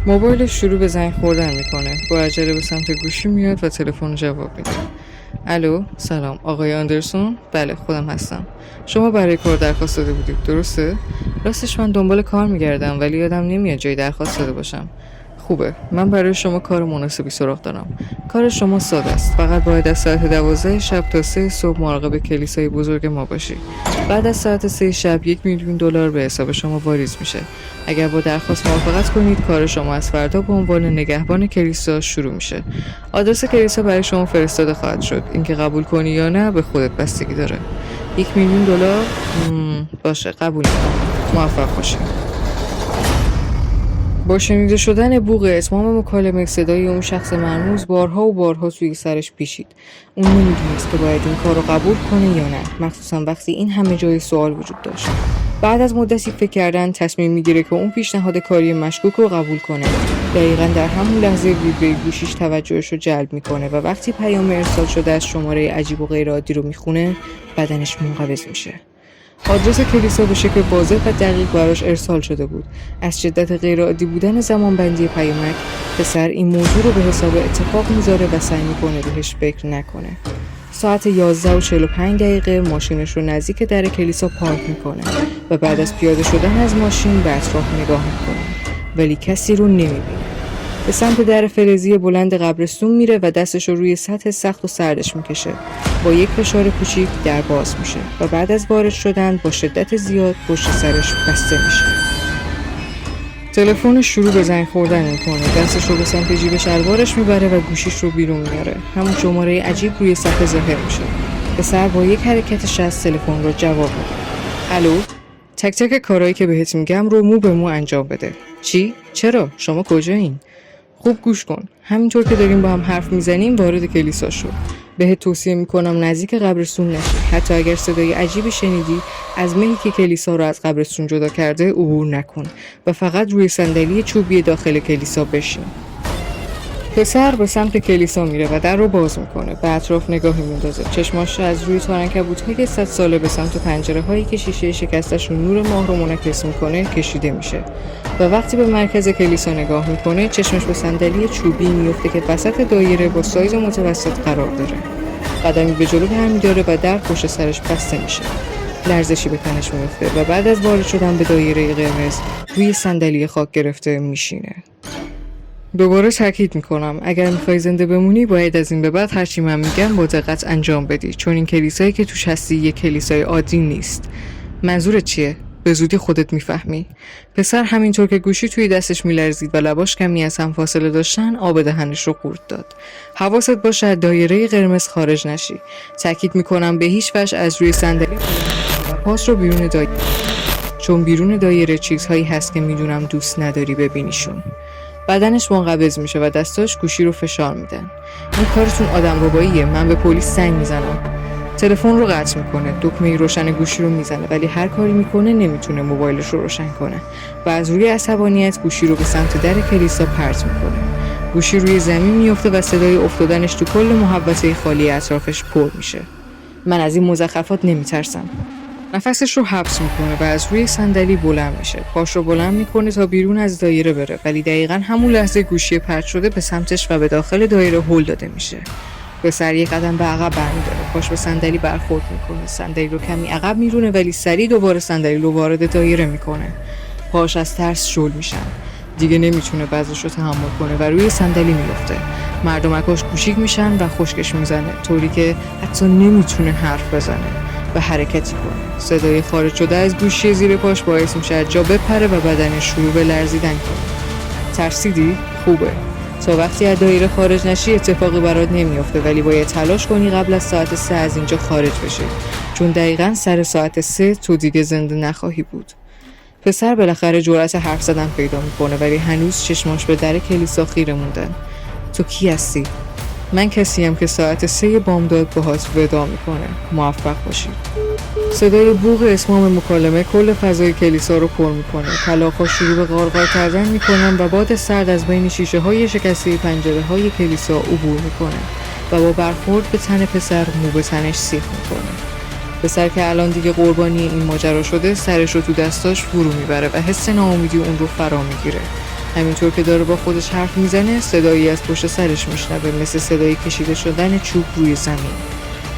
موبایلش شروع به زنگ خوردن میکنه. با عجله به سمت گوشی میاد و تلفن جواب میده. الو، سلام آقای آندرسون؟ بله خودم هستم. شما برای کار درخواست داده بودید درسته؟ راستش من دنبال کار میگردم ولی یادم نمیاد جای درخواست داده باشم. خوبه، من برای شما کار مناسبی سراغ دارم. کار شما ساده است، فقط باید از ساعت 12 شب تا 3 صبح مراقب کلیسای بزرگ ما باشی. بعد از ساعت 3 شب $1,000,000 به حساب شما واریز میشه. اگر با درخواست موافقت کنید کار شما از فردا به عنوان نگهبان کلیسا شروع میشه. آدرس کلیسا برای شما فرستاده خواهد شد. اینکه قبول کنی یا نه به خودت بستگی داره. $1,000,000 باشه قبول میکنم. موفق باشید. با شنیده شدن بوق اتمام مکالمه صدای اون شخص مرموز بارها و بارها توی سرش پیچید. اون نمیدونست که باید این کار رو قبول کنه یا نه، مخصوصا وقتی این همه جای سوال وجود داشت. بعد از مدتی فکر کردن تصمیم میگیره که اون پیشنهاد کاری مشکوک رو قبول کنه. دقیقاً در همون لحظه ویبره گوشیش توجهش رو جلب میکنه و وقتی پیام ارسال شده از شماره عجیب و غیرعادی رو میخونه بدنش منقبض میشه. آدرس کلیسا به شکل واضح و دقیق براش ارسال شده بود. از شدت غیرعادی بودن زمانبندی پیامک، پسر این موضوع رو به حساب اتفاق میذاره و سعی میکنه بهش فکر نکنه. ساعت 11:45 ماشینش رو نزدیک در کلیسا پارک میکنه و بعد از پیاده شدن از ماشین به اطراف نگاه میکنه ولی کسی رو نمیبینه. به سمت در فلزی بلند قبرستون میره و دستش رو روی سطح سخت و سردش میکشه. با یک فشار کوچیک در باز میشه و بعد از وارد شدن با شدت زیاد پشت سرش بسته میشه. تلفنش شروع به زنگ خوردن میکنه. دستش رو به سمت جیب شلوارش میبره و گوشیش رو بیرون میاره. همون شماره عجیب روی صفحه ظاهر میشه. پسر با یک حرکت شست تلفن رو جواب میده. الو؟ تک تک کارهایی که بهت میگم رو مو به مو انجام بده. چی؟ چرا؟ شما کجایین؟ خوب گوش کن. همینطور که داریم با هم حرف میزنیم وارد کلیسا شو. بهت توصیه میکنم نزدیک قبرستون نشی. حتی اگر صدای عجیبی شنیدی، از مهی که کلیسا رو از قبرستون جدا کرده عبور نکن و فقط روی صندلی چوبی داخل کلیسا بشین. پسر به سمت کلیسا میره و در رو باز میکنه. به اطراف نگاهی میندازه. چشماش از روی تارنکبوت‌های 100 ساله به سمت پنجره‌هایی که شیشه شکستش نور ماه رو منعکس میکنه کشیده میشه. و وقتی به مرکز کلیسا نگاه میکنه چشمش به صندلی چوبی میفته که وسط دایره با سایز متوسط قرار داره. قدمی به جلو برمی‌داره و در پشت سرش بسته میشه. لرزشی به تنش میفته و بعد از وارد شدن به دایره قرمز روی صندلی خاک گرفته میشینه. دوباره تاکید میکنم اگر میخوای زنده بمونی باید از این به بعد هرچی من میگم با دقت انجام بدی، چون این کلیسایی که توش هستی یک کلیسای عادی نیست. منظورت چیه؟ به زودی خودت میفهمی. پسر همینطور که گوشی توی دستش میلرزید و لباش کمی از هم فاصله داشتن آب دهنش رو قورت داد. حواست باشه از دایره قرمز خارج نشی. تاکید میکنم به هیچ وجه از روی صندلی و پاس رو بیرون دایره، چون بیرون دایره چیزهایی هست که میدونم دوست نداری ببینیشون. بدنش منقبض میشه و دستاش گوشی رو فشار میدن. این کارتون آدمرباییه. من به پلیس زنگ میزنم. تلفن رو قطع میکنه. دکمه روشن گوشی رو میزنه ولی هر کاری میکنه نمیتونه موبایلش رو روشن کنه و از روی عصبانیت گوشی رو به سمت در کلیسا پرت میکنه. گوشی روی زمین میفته و صدای افتادنش تو کل محوطه خالی اطرافش پر میشه. من از این مزخرفات نمیترسم. نفسش رو حبس میکنه و از روی صندلی بلند میشه. پاش رو بلند میکنه تا بیرون از دایره بره ولی دقیقاً همون لحظه گوشی پرت شده به سمتش و به داخل دایره هل داده میشه. به سر یک قدم به عقب برمی‌داره. پاش به صندلی برخورد میکنه. صندلی رو کمی عقب میرونه ولی سریع دوباره صندلی رو وارد دایره میکنه. پاش از ترس شل میشن. دیگه نمیتونه وزنش رو تحمل کنه و روی صندلی میفته. مردمکاش کوچیک میشن و خشکش میزنه طوری که حتی نمیتونه حرف بزنه و حرکتی کنه. صدای خارج شده از گوشی زیر پاش باعث میشه از جا بپره و بدنش شروع به لرزیدن کنه. ترسیدی؟ خوبه. تا وقتی از دایره خارج نشی اتفاقی برات نمیافته ولی باید تلاش کنی قبل از ساعت 3 از اینجا خارج بشی، چون دقیقاً سر ساعت 3 تو دیگه زنده نخواهی بود. پسر بالاخره جرأت حرف زدن پیدا میکنه ولی هنوز چشماش به در کلیسا خیره موندن. تو کی هستی؟ من کسیم که ساعت 3 بامداد باهات ودا میکنه. موفق باشید. صدای بوق اتمام مکالمه کل فضای کلیسا رو پر میکنه. کلاغ‌ها شروع به غارغار کردن میکنن و باد سرد از بین شیشه های شکسته پنجره های کلیسا عبور میکنه و با برخورد به تن پسر مو به تنش سیخ میکنه. پسر که الان دیگه قربانی این ماجرا شده سرش رو تو دستاش فرو میبره و حس ناامیدی اون رو فرا میگیره. همینطور که داره با خودش حرف میزنه صدایی از پشت سرش میشنوه، مثل صدای کشیده شدن چوب روی زمین.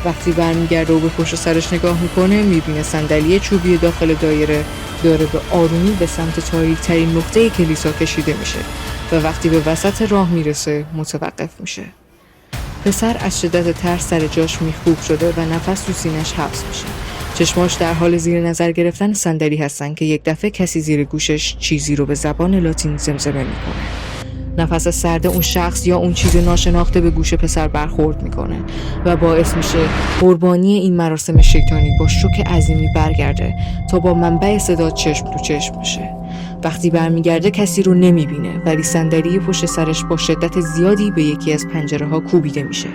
وقتی برمیگرده و به پشت سرش نگاه میکنه میبینه صندلی چوبی داخل دایره داره به آرومی به سمت تاریک‌ترین نقطه کلیسا کشیده میشه و وقتی به وسط راه میرسه متوقف میشه. پسر از شدت ترس سر جاش میخکوب شده و نفس تو سینه‌اش حبس میشه. چشماش در حال زیر نظر گرفتن صندلی هستن که یک دفعه کسی زیر گوشش چیزی رو به زبان لاتین زمزمه میکنه. نفس سرد اون شخص یا اون چیز ناشناخته به گوش پسر برخورد میکنه و باعث میشه قربانی این مراسم شیطانی با شوک عظیمی برگرده تا با منبع صدا چشم تو چشم بشه. وقتی برمیگرده کسی رو نمیبینه، ولی صندلی پشت سرش با شدت زیادی به یکی از پنجره ها کوبیده میشه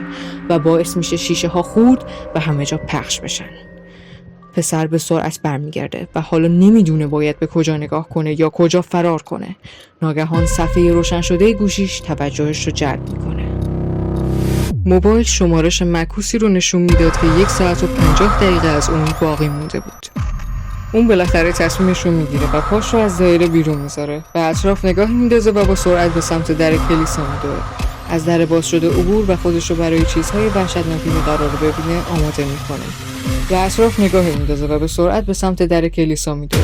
و باعث میشه شیشه ها خورد و همه جا پخش بشن. پسر به سرعت برمیگرده و حالا نمیدونه باید به کجا نگاه کنه یا کجا فرار کنه. ناگهان صفحه روشن شده گوشیش توجهش رو جلب میکنه. موبایل شمارش معکوسی رو نشون میداد که 1 ساعت و 50 دقیقه از اون باقی مونده بود. اون بالاخره تصمیمش رو میگیره و پاش رو از دایره بیرون میذاره و اطراف نگاهی میندازه و با سرعت به سمت در کلیسا میدوه. از در باز شده عبور و خودش رو برای چیزهای وحشتناکی که قراره ببینه آماده میکنه و اطراف نگاهی میندازه و به سرعت به سمت در کلیسا میدوه.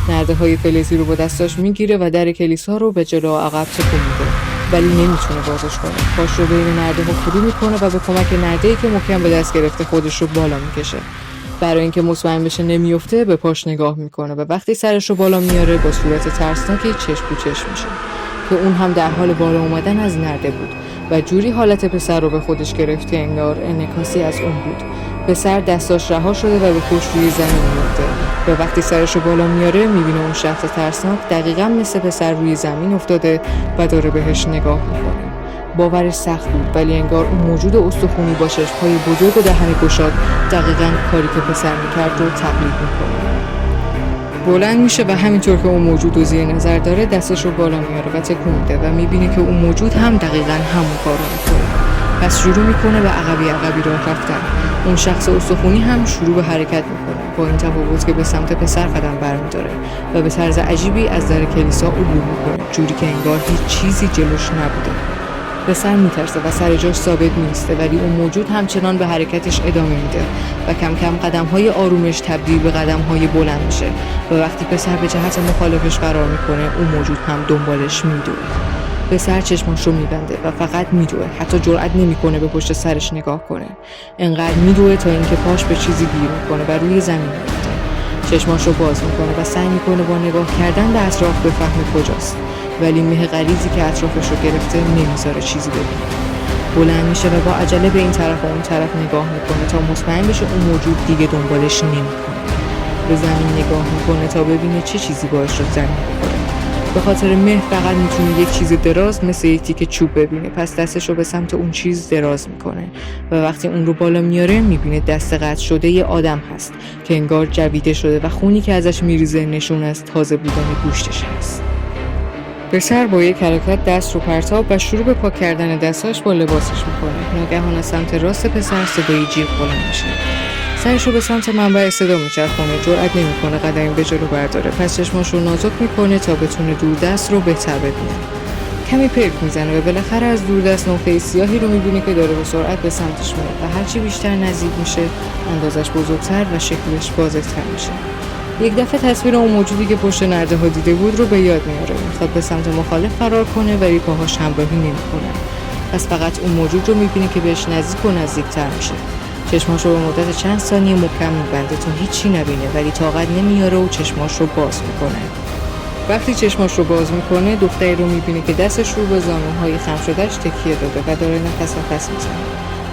نرده‌های فلزی رو با دستاش میگیره و در کلیسا رو به جلو و عقب تکون میده، ولی نمیتونه بازش کنه. پاش رو بین نرده‌ها فرو میکنه و به کمک نرده‌ای که محکم به دست گرفته خودش رو بالا میکشه. برای اینکه مطمئن بشه نمیفته به پاش نگاه میکنه و وقتی سرش رو بالا میاره با صورت ترسناکی چشم تو چشم میشه که اون هم در حال بالا اومدن از نرده بود و جوری حالت پسر رو به خودش گرفت که انگار انعکاسی از اون بود. پسر دستاش رها شده و به پشت روی زمین میفته و وقتی سرش رو بالا میاره میبینه اون شخص ترسناک دقیقاً مثل پسر روی زمین افتاده و داره بهش نگاه میکنه. باورش سخت بود، ولی انگار اون موجود استخونی با چشم‌های بزرگ و دهن گشاد دقیقاً کاری که پسر میکرد رو تقلید میکنه. بلند میشه و همینطور که اون موجود رو زیر نظر داره دستش رو بالا میاره و تکون میده و میبینه که اون موجود هم دقیقاً همون کار رو میکنه. پس شروع میکنه به عقبی راه رفتن. اون شخص استخونی هم شروع به حرکت میکنه، با این تفاوت که به سمت پسر قدم برمیداره و به طرز عجیبی از در کلیسا عبور میکنه، جوری که انگار هیچ چیزی جلوش نبوده. پسر میترسه و سر جاش ثابت میسته، ولی اون موجود همچنان به حرکتش ادامه میده و کم کم قدم‌های آرومش تبدیل به قدم‌های بلند میشه و وقتی پسر به جهت مخالفش قرار میکنه اون موجود هم دنبالش میدوه. پسر چشماش رو میبنده و فقط میدوه، حتی جرئت نمیکنه به پشت سرش نگاه کنه. انقدر میدوه تا اینکه پاش به چیزی گیر میکنه و روی زمین میفته. چشماش رو باز میکنه و سعی میکنه با نگاه کردن به اطراف بفهمه کجاست، ولی مه غلیظی که اطرافش رو گرفته نمیذاره چیزی ببینه. بلند میشه و با عجله به این طرف و اون طرف نگاه میکنه تا مطمئن بشه اون موجود دیگه دنبالش نمیکنه. به زمین نگاه میکنه تا ببینه چه چیزی باعث شد زمین بخوره. به خاطر مه فقط میتونه یک چیز دراز مثل یک تیکه چوب ببینه، پس دستش رو به سمت اون چیز دراز میکنه و وقتی اون رو بالا میاره میبینه دست قطع شده یه آدم هست که انگار جویده شده و خونی که ازش میریزه نشون از تازه بودن گوشتش هست. پسر با یک حرکت دست رو پرتاب و شروع به پاک کردن دستاش با لباسش میکنه. ناگهان از سمت راست پسر صدای جیغ بلند میشه. سرش رو به سمت منبع صدا میچرخونه، جرئت نمیکنه قدمی به جلو برداره، پس چشماش رو نازک میکنه تا بتونه دوردست رو بهتر ببینه. کمی پرک میزنه و بالاخره از دوردست نقطه سیاهی رو میبینه که داره به سرعت به سمتش میاد و هرچی بیشتر نزدیک میشه اندازش بزرگتر و شکلش بازتر میشه. یک دفعه تصویر اون موجودی که پشت نرده ها دیده بود رو به یاد میاره. میخواد به سمت مخالف فرار کنه ولی پاهاش همراهی نمیکنه. پس فقط اون موجود رو میبینه که بهش نزدیک و نزدیکتر میشه. چشماش رو به مدت چند ثانیه محکم میبنده تا هیچی نبینه، ولی طاقت نمیاره و چشماش رو باز میکنه. وقتی چشماش رو باز میکنه دختری رو میبینه که دستش رو به زانوهای خم شدهش تکیه داده و داره نفس میزنه.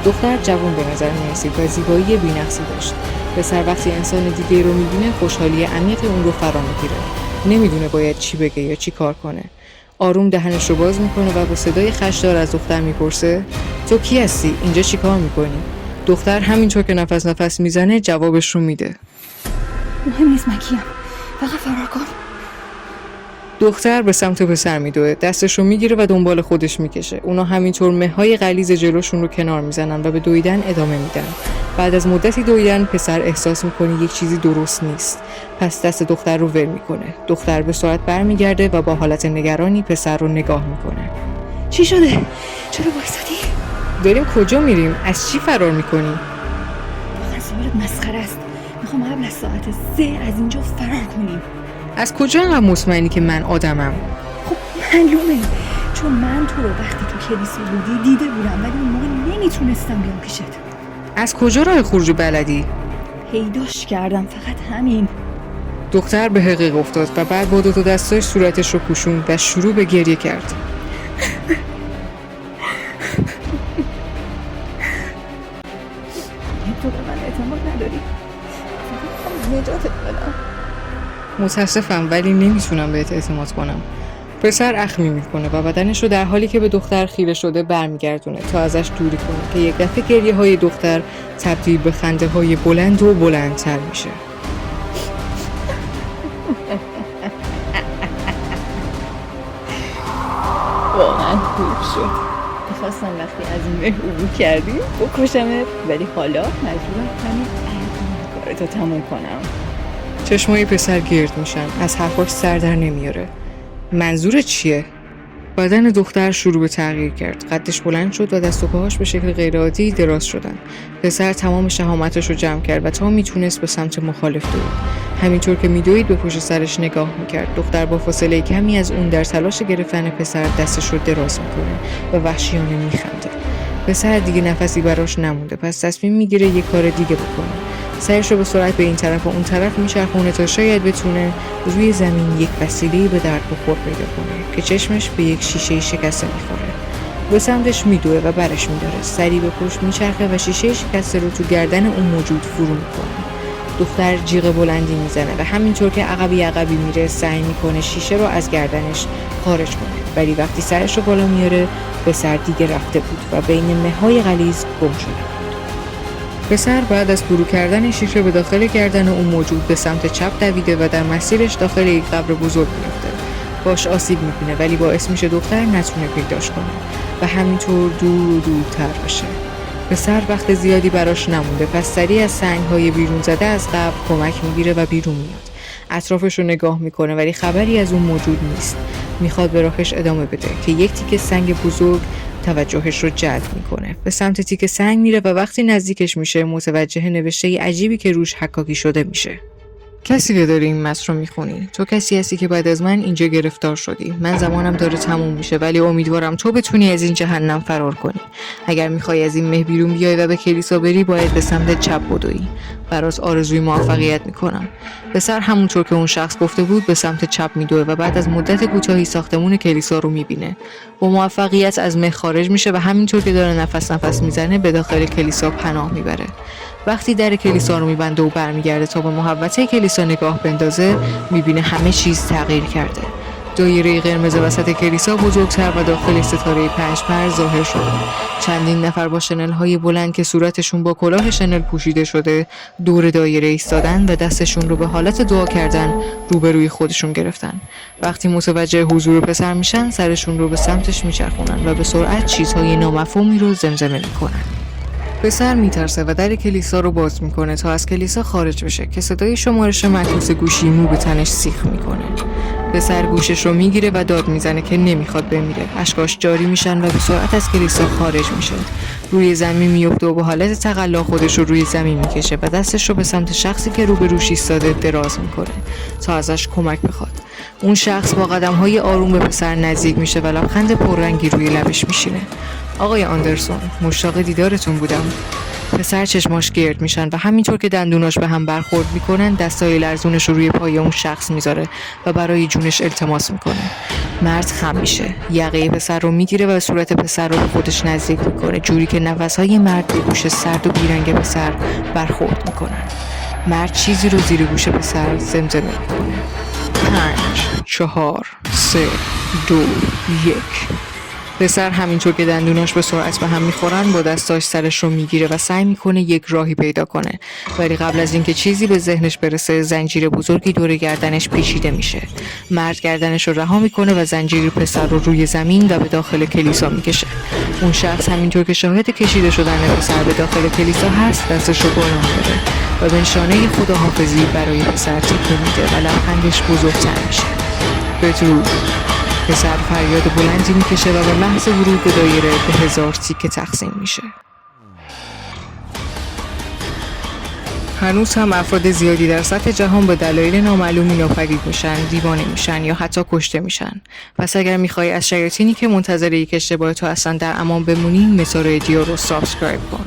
دختر جوان به نظر میرسید و زیبایی بی‌نقصی داشت. پسر وقتی انسان دیگه رو میبینه خوشحالی عمیقی اون رو فرا میگیره. نمیدونه باید چی بگه یا چی کار کنه. آروم دهنش رو باز میکنه و با صدای خشدار از دختر میپرسه تو کی هستی؟ اینجا چی کار میکنی؟ دختر همینطور که نفس میزنه جوابش رو میده. مهم نیست من کیم، فقط فرار کن. دختر به سمت پسر میدوه، دستش رو میگیره و دنبال خودش میکشه. اونا همینطور مه‌های غلیظ جلوشون رو کنار میزنن و به دویدن ادامه میدن. بعد از مدتی دویدن پسر احساس میکنه یک چیزی درست نیست. پس دست دختر رو ول میکنه. دختر به سرعت برمیگرده و با حالت نگرانی پسر رو نگاه میکنه. چی شده؟ چرا وایسادی؟ داریم کجا میریم؟ از چی فرار میکنی؟ واقعا سوالت مسخره است. میخوام قبل از ساعت 3 از اینجا فرار کنیم. از کجا انقدر مطمئنی که من آدمم؟ خب معلومه، چون من تو رو وقتی تو کلیسا بودی دیده بودم، ولی اون موقع نمیتونستم بیام پیشت. از کجا راه خروج بلدی؟ پیداش کردم، فقط همین. دختر به حقیق افتاد و بعد با 2 دستاش صورتش رو پوشوند و شروع به گریه کرد. تو به من اعتماد نداری؟ فقط نجاتت بدم. متاسفم ولی نمیتونم بهت اعتماد کنم. پسر اخمی میکنه و بدنش رو در حالی که به دختر خیره شده برمیگردونه تا ازش دوری کنه که یک دفعه گریه های دختر تبدیل به خنده های بلند و بلندتر میشه. واقعا خوب شد. میخواستم وقتی از این مه عبور کردیم بکشمت، ولی حالا مجبورم همین کارتو تموم کنم. چشمای پسر گرد میشن، از حرفاش سر در نمیاره. منظور چیه؟ بدن دختر شروع به تغییر کرد. قدش بلند شد و دست و پاهاش به شکل غیرعادی دراز شدن. پسر تمام شهامتش رو جمع کرد و تا میتونست به سمت مخالف دوید. همینطور که میدوید به پشت سرش نگاه میکرد. دختر با فاصله کمی از اون در تلاش گرفتن پسر دستش رو دراز میکنه و وحشیانه میخنده. پسر دیگه نفسی براش نمونده، پس تصمیم میگیره یه کار دیگه بکنه. سرش رو به سرعت به این طرف و اون طرف میچرخونه تا شاید بتونه روی زمین یک وسیله‌ای به درد بخور پیدا کنه که چشمش به یک شیشه شکسته میخوره. به سمتش میدوه و برش میداره. سری به پشت میچرخه و شیشه شکسته رو تو گردن اون موجود فرو میکنه. دختر جیغ بلندی میزنه و همینطور که عقبی میره سعی میکنه شیشه رو از گردنش خارج کنه، ولی وقتی سرش رو بالا میاره پسر دیگه رفته بود و بین مه‌های غلیظ گم شده. پسر بعد از فرو کردن شیشه به داخل گردن اون موجود به سمت چپ دویده و در مسیرش داخل یک قبر بزرگ میفته. باش آسیب میبینه ولی باعث میشه دختر نتونه پیداش کنه و همینطور دور و دورتر بشه. پسر وقت زیادی براش نمونده، پس سریع از سنگ‌های بیرون زده از قبر کمک میگیره و بیرون میاد. اطرافش رو نگاه میکنه ولی خبری از اون موجود نیست. میخواد به راهش ادامه بده که یک تیکه سنگ بزرگ توجهش رو جلب میکنه. به سمت تیکه سنگ میره و وقتی نزدیکش میشه متوجه نوشته عجیبی که روش حکاکی شده میشه. کسی که داری این متن رو میخونی، تو کسی هستی که بعد از من اینجا گرفتار شدی. من زمانم داره تموم میشه ولی امیدوارم تو بتونی از این جهنم فرار کنی. اگر میخوای از این مه بیرون بیای و به کلیسا بری باید به سمت چپ بدوی. برات آرزوی موفقیت میکنم. پسر همونطور که اون شخص گفته بود به سمت چپ میدوه و بعد از مدت کوتاهی ساختمون کلیسا رو میبینه. با موفقیت از مه خارج میشه و همینطور که داره نفس میزنه به داخل کلیسا پناه میبره. وقتی در کلیسا رو میبنده و برمیگرده تا به محوطه کلیسا نگاه بندازه میبینه همه چیز تغییر کرده. دایره قرمز وسط کلیسا بزرگتر و داخل ستاره 5 پر ظاهر شده. چندین نفر با شنل‌های بلند که صورتشون با کلاه شنل پوشیده شده دور دایره ایستادن و دستشون رو به حالت دعا کردن روبروی خودشون گرفتن. وقتی متوجه حضور پسر میشن سرشون رو به سمتش میچرخونن و به سرعت چیزهای نامفهومی رو زمزمه میکنن. پسر میترسه و در کلیسا رو باز میکنه تا از کلیسا خارج بشه که صدای شمارش معکوس گوشی مو به تنش سیخ میکنه. پسر گوشش رو میگیره و داد میزنه که نمیخواد بمیره. اشکاش جاری میشن و به سرعت از کلیسا خارج میشه. روی زمین میفته و با حالت تقلا خودش رو روی زمین میکشه و دستش رو به سمت شخصی که روبروش ایستاده دراز میکنه تا ازش کمک بخواد. اون شخص با قدم‌های آروم به پسر نزدیک میشه و لبخند پررنگی روی لبش میشینه. آقای آندرسون، مشتاق دیدارتون بودم. پسر چشماش گرد میشن و همینطور که دندوناش به هم برخورد میکنن دستای لرزونش رو روی پای اون شخص میذاره و برای جونش التماس میکنه. مرد خم میشه، یقه پسر رو میگیره و به صورت پسر رو به خودش نزدیک میکنه جوری که نفسهای مرد به گوش سرد و بیرنگ پسر برخورد میکنن. مرد چیزی رو زیر گوش پسر زمزمه میکنه. 5 4 3 2 1. پسر همینطور که دندوناش به سرعت به هم میخورن با دستاش سرش رو میگیره و سعی میکنه یک راهی پیدا کنه، ولی قبل از اینکه چیزی به ذهنش برسه زنجیر بزرگی دور گردنش پیچیده میشه. مرد گردنش رو رها میکنه و زنجیر پسر رو روی زمین و به داخل کلیسا میکشه. اون شخص همینطور که شاهد کشیده شدن پسر به داخل کلیسا هست دستش رو بالا میبره و به نشانه خداحافظی برای پسر تکون میده و لبخندش بزرگتر میشه. بدرود. پسر فریاد بلندی میکشه و به محض ورود به دایره به 1000 تیکه تقسیم میشه. هنوز هم افراد زیادی در سطح جهان به دلایل نامعلومی ناپدید میشن، دیوانه میشن یا حتی کشته میشن. پس اگر میخوای از شیاطینی که منتظر یک اشتباه تو هستن در امان بمونی، مسار رادیو رو سابسکرایب کن.